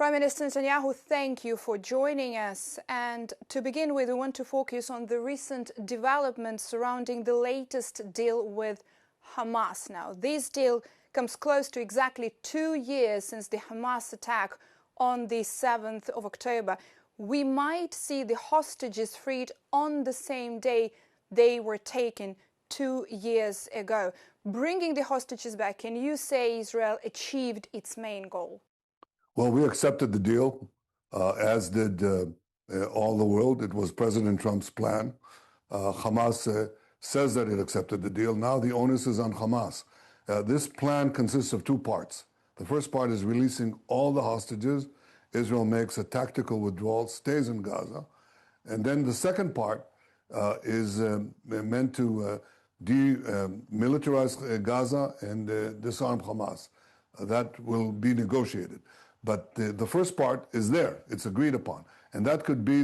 Prime Minister Netanyahu, thank you for joining us. And to begin with, we want to focus on the recent developments surrounding the latest deal with Hamas. Now, this deal comes close to exactly 2 years since the Hamas attack on the 7th of October. We might see the hostages freed on the same day they were taken 2 years ago. Bringing the hostages back, can you say Israel achieved its main goal? Well, we accepted the deal, as did all the world. It was President Trump's plan. Hamas says that it accepted the deal. Now the onus is on Hamas. This plan consists of 2 parts. The first part is releasing all the hostages. Israel makes a tactical withdrawal, stays in Gaza. And then the second part is meant to demilitarize Gaza and disarm Hamas. That will be negotiated. But the first part is there. It's agreed upon. And that could be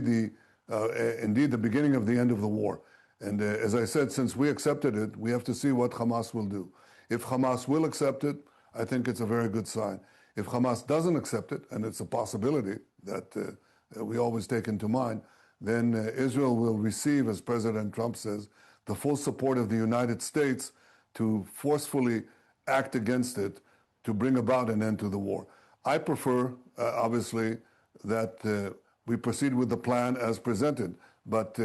indeed the beginning of the end of the war. And as I said, since we accepted it, we have to see what Hamas will do. If Hamas will accept it, I think it's a very good sign. If Hamas doesn't accept it, and it's a possibility that we always take into mind, then Israel will receive, as President Trump says, the full support of the United States to forcefully act against it to bring about an end to the war. I prefer, obviously, that we proceed with the plan as presented, but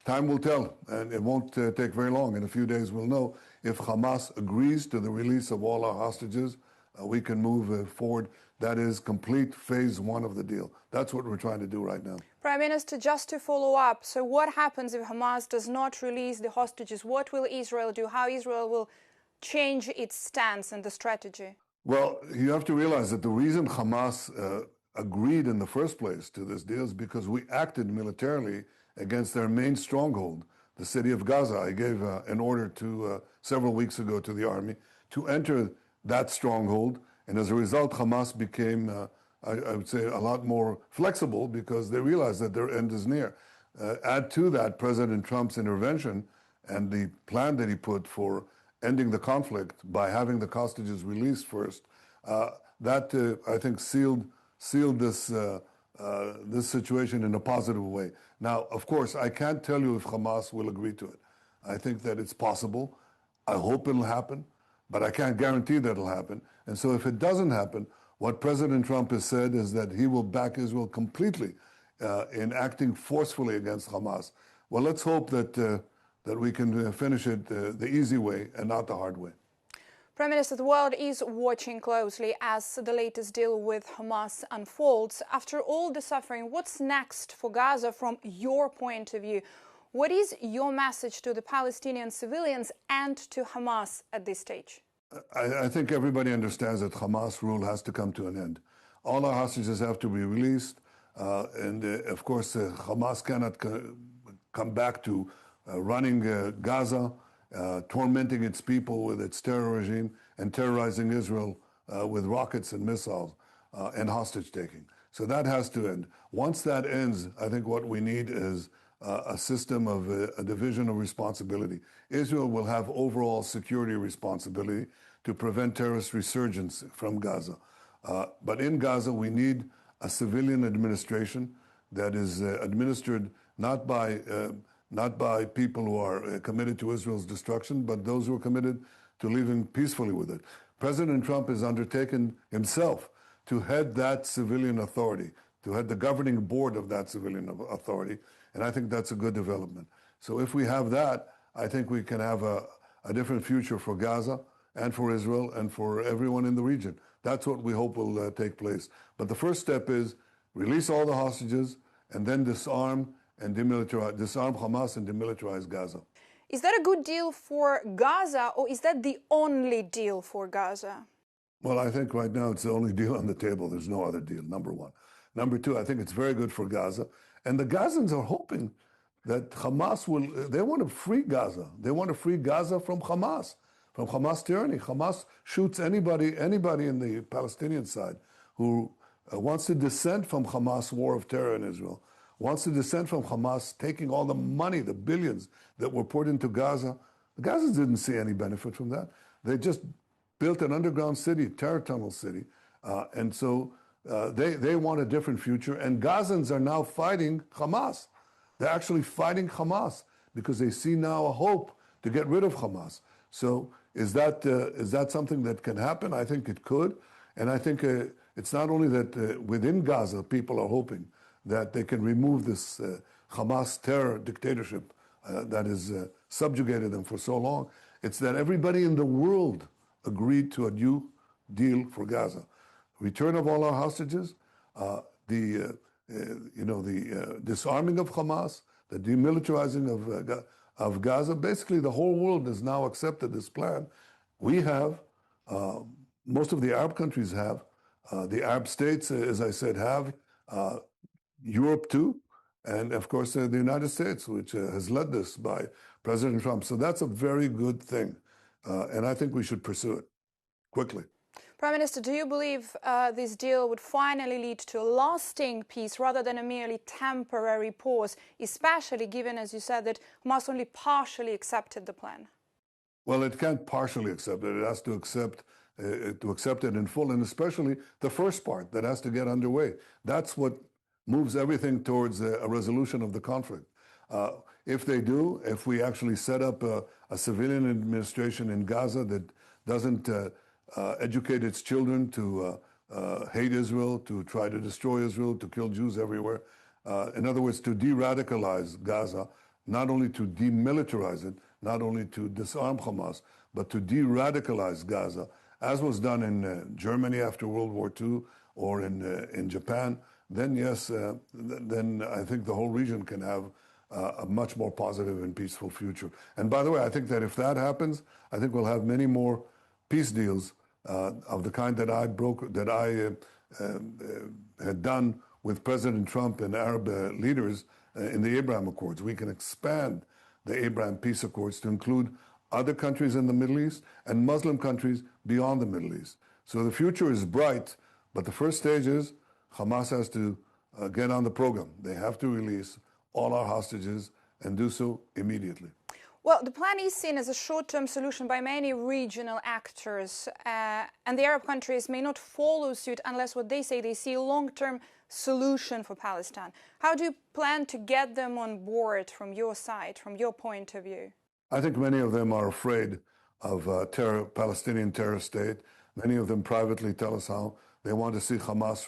time will tell, and it won't take very long. In a few days, we'll know if Hamas agrees to the release of all our hostages. We can move forward. That is complete phase 1 of the deal. That's what we're trying to do right now. Prime Minister, just to follow up, so what happens if Hamas does not release the hostages? What will Israel do? How Israel will change its stance and the strategy? Well, you have to realize that the reason Hamas agreed in the first place to this deal is because we acted militarily against their main stronghold, the city of Gaza. I gave an order to several weeks ago to the army to enter that stronghold, and as a result, Hamas became, I would say, a lot more flexible because they realized that their end is near. Add to that President Trump's intervention and the plan that he put for ending the conflict by having the hostages released first. That I think sealed this this situation in a positive way. Now, of course, I can't tell you if Hamas will agree to it. I think that it's possible. I hope it'll happen, but I can't guarantee that it'll happen. And so if it doesn't happen, what President Trump has said is that he will back Israel completely in acting forcefully against Hamas. Well, let's hope that that we can finish it the easy way and not the hard way. Prime Minister, the world is watching closely as the latest deal with Hamas unfolds. After all the suffering, what's next for Gaza from your point of view? What is your message to the Palestinian civilians and to Hamas at this stage? I think everybody understands that Hamas rule has to come to an end. All our hostages have to be released. Of course, Hamas cannot come back to running Gaza, tormenting its people with its terror regime, and terrorizing Israel with rockets and missiles and hostage-taking. So that has to end. Once that ends, I think what we need is a system of a division of responsibility. Israel will have overall security responsibility to prevent terrorist resurgence from Gaza. But in Gaza, we need a civilian administration that is administered not by people who are committed to Israel's destruction, but those who are committed to living peacefully with it. President Trump has undertaken himself to head that civilian authority, to head the governing board of that civilian authority, and I think that's a good development. So if we have that, I think we can have a different future for Gaza and for Israel and for everyone in the region. That's what we hope will take place. But the first step is release all the hostages and then disarm Hamas and demilitarize Gaza. Is that a good deal for Gaza, or is that the only deal for Gaza? Well, I think right now it's the only deal on the table. There's no other deal, number one. Number two, I think it's very good for Gaza. And the Gazans are hoping that Hamas they want to free Gaza. They want to free Gaza from Hamas tyranny. Hamas shoots anybody in the Palestinian side who wants to dissent from Hamas' war of terror in Israel, wants to dissent from Hamas taking all the money, the billions that were poured into Gaza. The Gazans didn't see any benefit from that. They just built an underground city, terror tunnel city. And so they want a different future, and Gazans are now fighting Hamas. They're actually fighting Hamas because they see now a hope to get rid of Hamas. So is that something that can happen? I think it could. And I think it's not only that within Gaza people are hoping that they can remove this Hamas terror dictatorship that has subjugated them for so long. It's that everybody in the world agreed to a new deal for Gaza. Return of all our hostages, the disarming of Hamas, the demilitarizing of Gaza. Basically, the whole world has now accepted this plan. We have, most of the Arab countries have, the Arab states, as I said, have, Europe too, and of course the United States, which has led this by President Trump. So that's a very good thing, and I think we should pursue it quickly. Prime Minister, do you believe this deal would finally lead to a lasting peace rather than a merely temporary pause, especially given, as you said, that Hamas only partially accepted the plan? Well, it can't partially accept it. It has to accept it in full, and especially the first part that has to get underway. That's what moves everything towards a resolution of the conflict. If they do, if we actually set up a civilian administration in Gaza that doesn't educate its children to hate Israel, to try to destroy Israel, to kill Jews everywhere. In other words, to de-radicalize Gaza, not only to demilitarize it, not only to disarm Hamas, but to de-radicalize Gaza, as was done in Germany after World War II or in Japan, then yes, then I think the whole region can have a much more positive and peaceful future. And by the way, I think that if that happens, I think we'll have many more peace deals of the kind that I had done with President Trump and Arab leaders in the Abraham Accords. We can expand the Abraham Peace Accords to include other countries in the Middle East and Muslim countries beyond the Middle East. So the future is bright, but the first stage is Hamas has to get on the program. They have to release all our hostages and do so immediately. Well, the plan is seen as a short-term solution by many regional actors, and the Arab countries may not follow suit unless what they say they see a long-term solution for Palestine. How do you plan to get them on board from your side, from your point of view? I think many of them are afraid of a Palestinian terror state. Many of them privately tell us how they want to see Hamas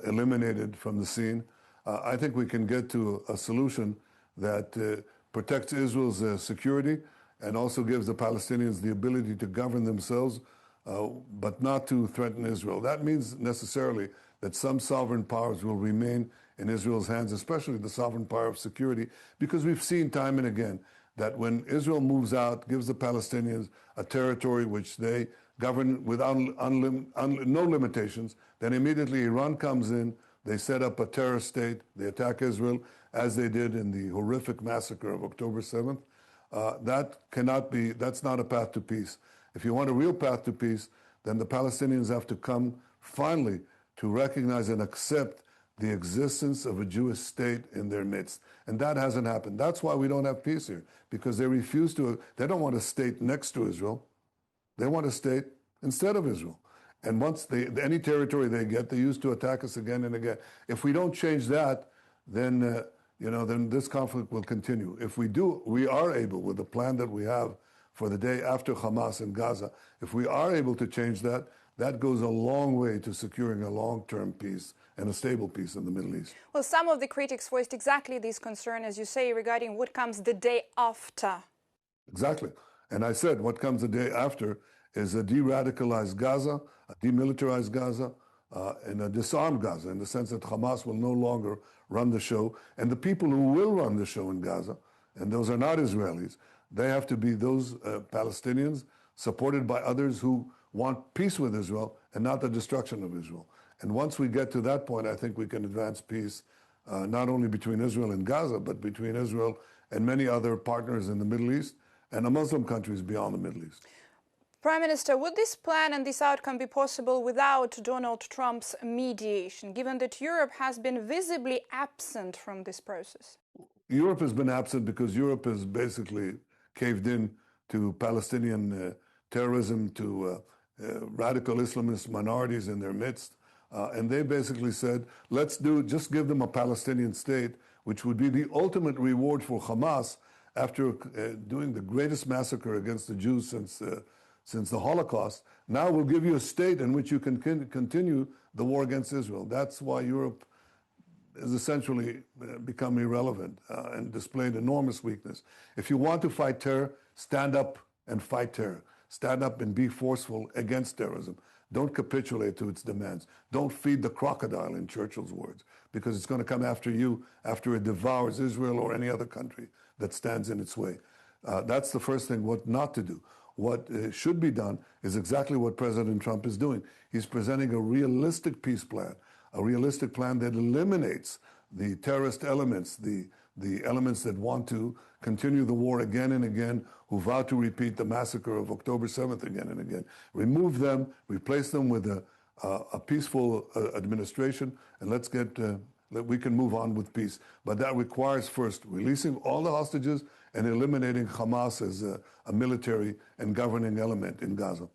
eliminated from the scene. I think we can get to a solution that protects Israel's security and also gives the Palestinians the ability to govern themselves, but not to threaten Israel. That means necessarily that some sovereign powers will remain in Israel's hands, especially the sovereign power of security, because we've seen time and again that when Israel moves out, gives the Palestinians a territory which they govern without no limitations, then immediately Iran comes in, they set up a terror state, they attack Israel, as they did in the horrific massacre of October 7th. That's not a path to peace. If you want a real path to peace, then the Palestinians have to come finally to recognize and accept the existence of a Jewish state in their midst. And that hasn't happened. That's why we don't have peace here, because they refuse to, they don't want a state next to Israel. They want a state instead of Israel. And once any territory they get, they used to attack us again and again. If we don't change that, then then this conflict will continue. If we do, we are able, with the plan that we have for the day after Hamas in Gaza, if we are able to change that, that goes a long way to securing a long-term peace and a stable peace in the Middle East. Well, some of the critics voiced exactly this concern, as you say, regarding what comes the day after. Exactly. And I said what comes the day after is a de-radicalized Gaza, a demilitarized Gaza, and a disarmed Gaza, in the sense that Hamas will no longer run the show. And the people who will run the show in Gaza, and those are not Israelis, they have to be those Palestinians supported by others who want peace with Israel and not the destruction of Israel. And once we get to that point, I think we can advance peace not only between Israel and Gaza, but between Israel and many other partners in the Middle East and the Muslim countries beyond the Middle East. Prime Minister, would this plan and this outcome be possible without Donald Trump's mediation, given that Europe has been visibly absent from this process? Europe has been absent because Europe has basically caved in to Palestinian terrorism, to radical Islamist minorities in their midst. And they basically said, just give them a Palestinian state, which would be the ultimate reward for Hamas after doing the greatest massacre against the Jews since the Holocaust. Now we'll give you a state in which you can continue the war against Israel. That's why Europe has essentially become irrelevant and displayed enormous weakness. If you want to fight terror, stand up and fight terror. Stand up and be forceful against terrorism. Don't capitulate to its demands. Don't feed the crocodile, in Churchill's words, because it's going to come after you after it devours Israel or any other country that stands in its way. That's the first thing, what not to do. What should be done is exactly what President Trump is doing. He's presenting a realistic peace plan, a realistic plan that eliminates the terrorist elements, the elements that want to continue the war again and again, who vow to repeat the massacre of October 7th again and again. Remove them, replace them with a peaceful administration, and we can move on with peace. But that requires first releasing all the hostages and eliminating Hamas as a military and governing element in Gaza.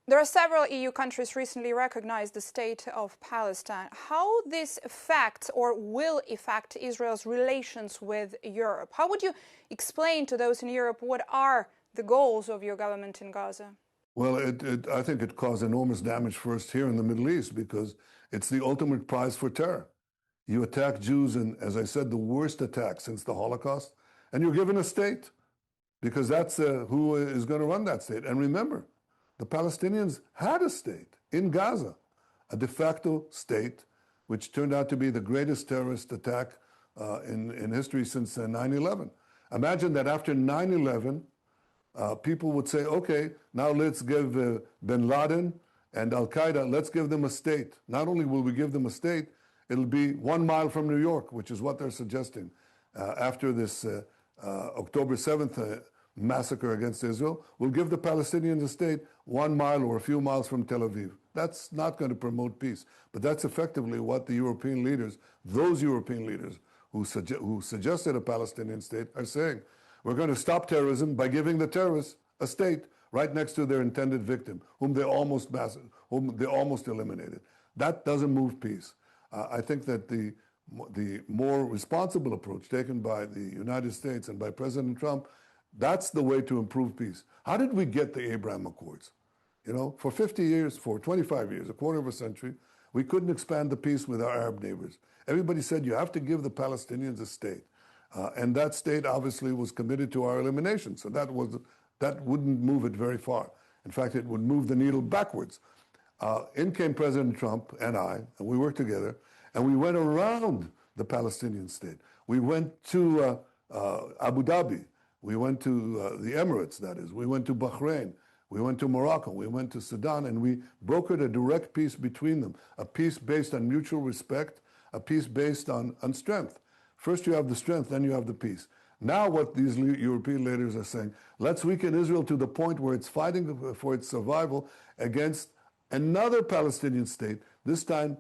There are several EU countries recently recognized the state of Palestine. How this affects or will affect Israel's relations with Europe? How would you explain to those in Europe what are the goals of your government in Gaza? Well, I think it caused enormous damage first here in the Middle East because it's the ultimate prize for terror. You attack Jews in, as I said, the worst attack since the Holocaust, and you're given a state because that's who is going to run that state. And remember, the Palestinians had a state in Gaza, a de facto state, which turned out to be the greatest terrorist attack in history since 9/11. Imagine that after 9/11, people would say, okay, now let's give bin Laden and Al-Qaeda, let's give them a state. Not only will we give them a state, it'll be 1 mile from New York, which is what they're suggesting. After this October 7th massacre against Israel, we'll give the Palestinians a state 1 mile or a few miles from Tel Aviv. That's not going to promote peace. But that's effectively what the European leaders, those European leaders who suggested a Palestinian state, are saying. We're going to stop terrorism by giving the terrorists a state right next to their intended victim, whom they almost eliminated. That doesn't move peace. I think that the more responsible approach taken by the United States and by President Trump, that's the way to improve peace. How did we get the Abraham Accords? You know, for 50 years, for 25 years, a quarter of a century, we couldn't expand the peace with our Arab neighbors. Everybody said you have to give the Palestinians a state. And that state obviously was committed to our elimination. So that wouldn't move it very far. In fact, it would move the needle backwards. In came President Trump and I, and we worked together, and we went around the Palestinian state. We went to Abu Dhabi. We went to the Emirates, that is. We went to Bahrain. We went to Morocco. We went to Sudan, and we brokered a direct peace between them, a peace based on mutual respect, a peace based on strength. First you have the strength, then you have the peace. Now what these European leaders are saying, let's weaken Israel to the point where it's fighting for its survival against another Palestinian state, this time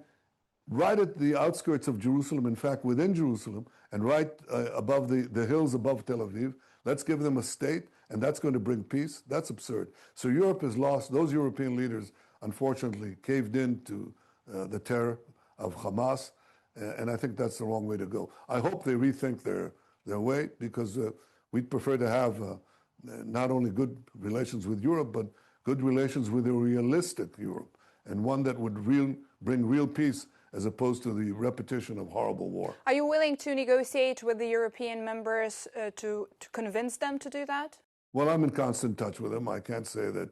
right at the outskirts of Jerusalem, in fact, within Jerusalem, and right above the hills above Tel Aviv. Let's give them a state, and that's going to bring peace. That's absurd. So Europe has lost. Those European leaders, unfortunately, caved in to the terror of Hamas, and I think that's the wrong way to go. I hope they rethink their way, because we'd prefer to have not only good relations with Europe, but good relations with a realistic Europe, and one that would bring real peace as opposed to the repetition of horrible war. Are you willing to negotiate with the European members to convince them to do that? Well, I'm in constant touch with them. I can't say that.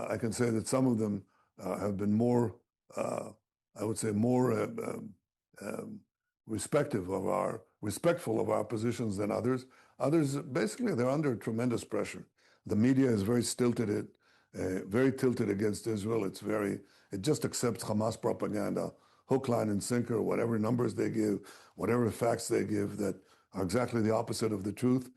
I can say that some of them have been more, I would say, more respectful of our positions than others. Others, basically, they're under tremendous pressure. The media is very tilted against Israel. It just accepts Hamas propaganda, hook, line, and sinker, whatever numbers they give, whatever facts they give that are exactly the opposite of the truth,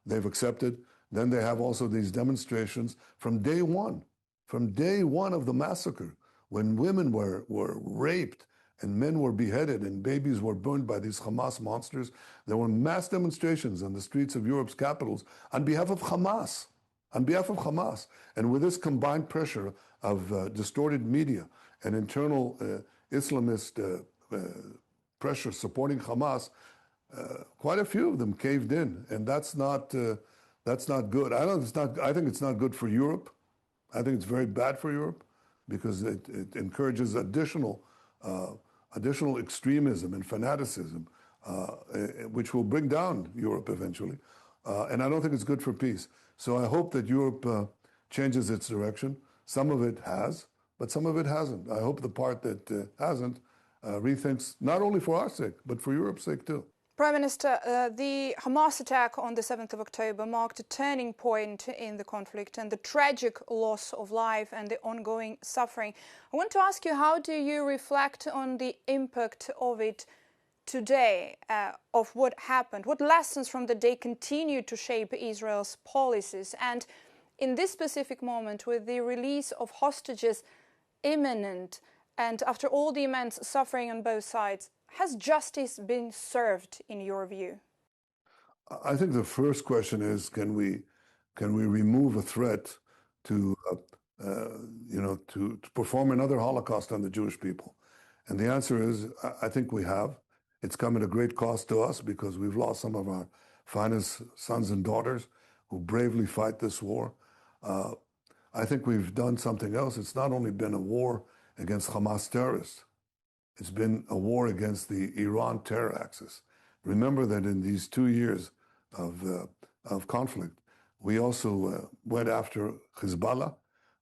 they've accepted. Then they have also these demonstrations from day one of the massacre, when women were raped and men were beheaded and babies were burned by these Hamas monsters. There were mass demonstrations on the streets of Europe's capitals on behalf of Hamas. And with this combined pressure of distorted media and internal Islamist pressure supporting Hamas, quite a few of them caved in, and that's not good. I think it's not good for Europe. I think it's very bad for Europe because it encourages additional extremism and fanaticism, which will bring down Europe eventually. And I don't think it's good for peace. So I hope that Europe changes its direction. Some of it has, but some of it hasn't. I hope the part that hasn't rethinks, not only for our sake, but for Europe's sake too. Prime Minister, the Hamas attack on the 7th of October marked a turning point in the conflict and the tragic loss of life and the ongoing suffering. I want to ask you, how do you reflect on the impact of it today, of what happened? What lessons from the day continue to shape Israel's policies? And in this specific moment, with the release of hostages imminent, and after all the immense suffering on both sides, has justice been served in your view? I think the first question is, can we remove a threat to perform another Holocaust on the Jewish people? And the answer is, I think we have. It's come at a great cost to us because we've lost some of our finest sons and daughters who bravely fight this war. I think we've done something else. It's not only been a war against Hamas terrorists. It's been a war against the Iran terror axis. Remember that in these 2 years of conflict, we also went after Hezbollah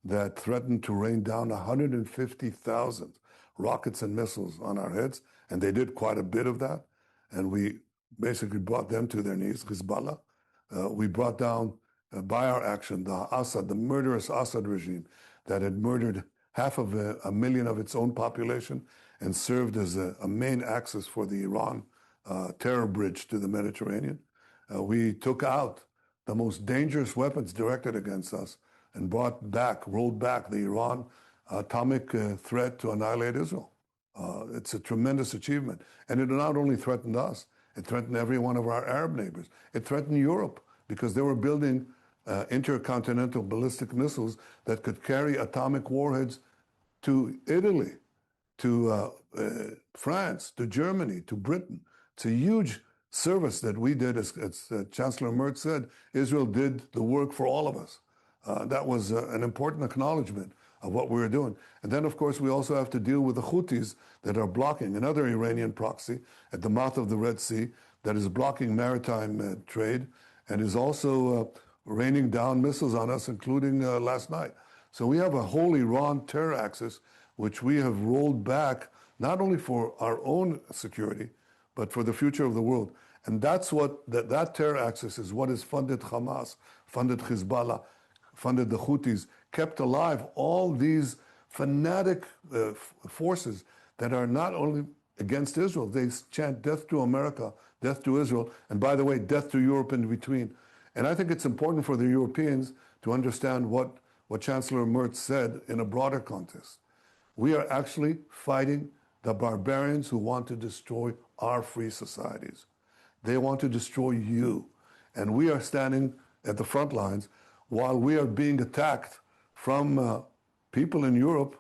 that threatened to rain down 150,000 rockets and missiles on our heads, and they did quite a bit of that, and we basically brought them to their knees, Hezbollah. We brought down, by our action, the murderous Assad regime that had murdered 500,000 of its own population and served as a main axis for the Iran terror bridge to the Mediterranean. We took out the most dangerous weapons directed against us and rolled back the Iran atomic threat to annihilate Israel. It's a tremendous achievement. And it not only threatened us, it threatened every one of our Arab neighbors. It threatened Europe because they were building intercontinental ballistic missiles that could carry atomic warheads to Italy, to France, to Germany, to Britain. It's a huge service that we did, as Chancellor Merz said. Israel did the work for all of us. That was an important acknowledgement of what we were doing. And then, of course, we also have to deal with the Houthis that are blocking, another Iranian proxy at the mouth of the Red Sea that is blocking maritime trade and is also raining down missiles on us, including last night. So we have a whole Iran terror axis, which we have rolled back, not only for our own security, but for the future of the world. And that's what, that terror axis is what has funded Hamas, funded Hezbollah, funded the Houthis, kept alive all these fanatic forces that are not only against Israel, they chant death to America, death to Israel, and by the way, death to Europe in between. And I think it's important for the Europeans to understand what Chancellor Merz said in a broader context. We are actually fighting the barbarians who want to destroy our free societies. They want to destroy you. And we are standing at the front lines while we are being attacked from people in Europe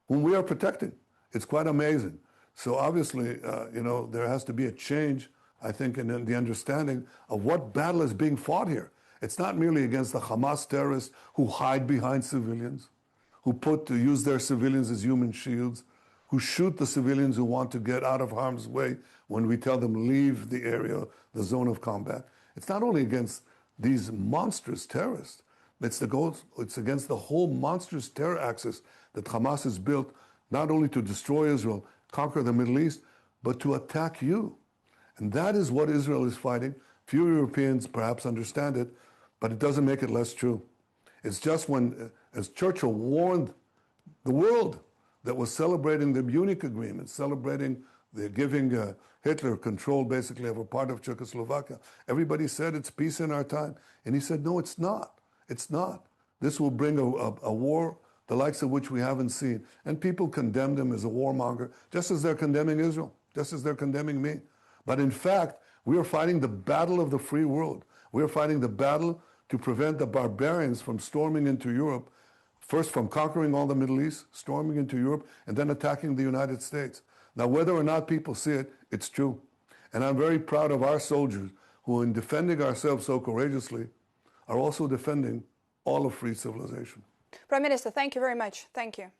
whom we are protecting. It's quite amazing. So obviously, there has to be a change, I think, in the understanding of what battle is being fought here. It's not merely against the Hamas terrorists who hide behind civilians, who use their civilians as human shields, who shoot the civilians who want to get out of harm's way when we tell them leave the area, the zone of combat. It's not only against these monstrous terrorists, it's against the whole monstrous terror axis that Hamas has built, not only to destroy Israel, conquer the Middle East, but to attack you. And that is what Israel is fighting. Few Europeans perhaps understand it, but it doesn't make it less true. It's just when, as Churchill warned the world that was celebrating the Munich Agreement, celebrating the giving Hitler control basically of a part of Czechoslovakia, everybody said it's peace in our time. And he said, no, it's not. It's not. This will bring a war the likes of which we haven't seen. And people condemned him as a warmonger, just as they're condemning Israel, just as they're condemning me. But in fact, we are fighting the battle of the free world. We are fighting the battle to prevent the barbarians from storming into Europe, First from conquering all the Middle East, storming into Europe, and then attacking the United States. Now, whether or not people see it, it's true. And I'm very proud of our soldiers who, in defending ourselves so courageously, are also defending all of free civilization. Prime Minister, thank you very much. Thank you.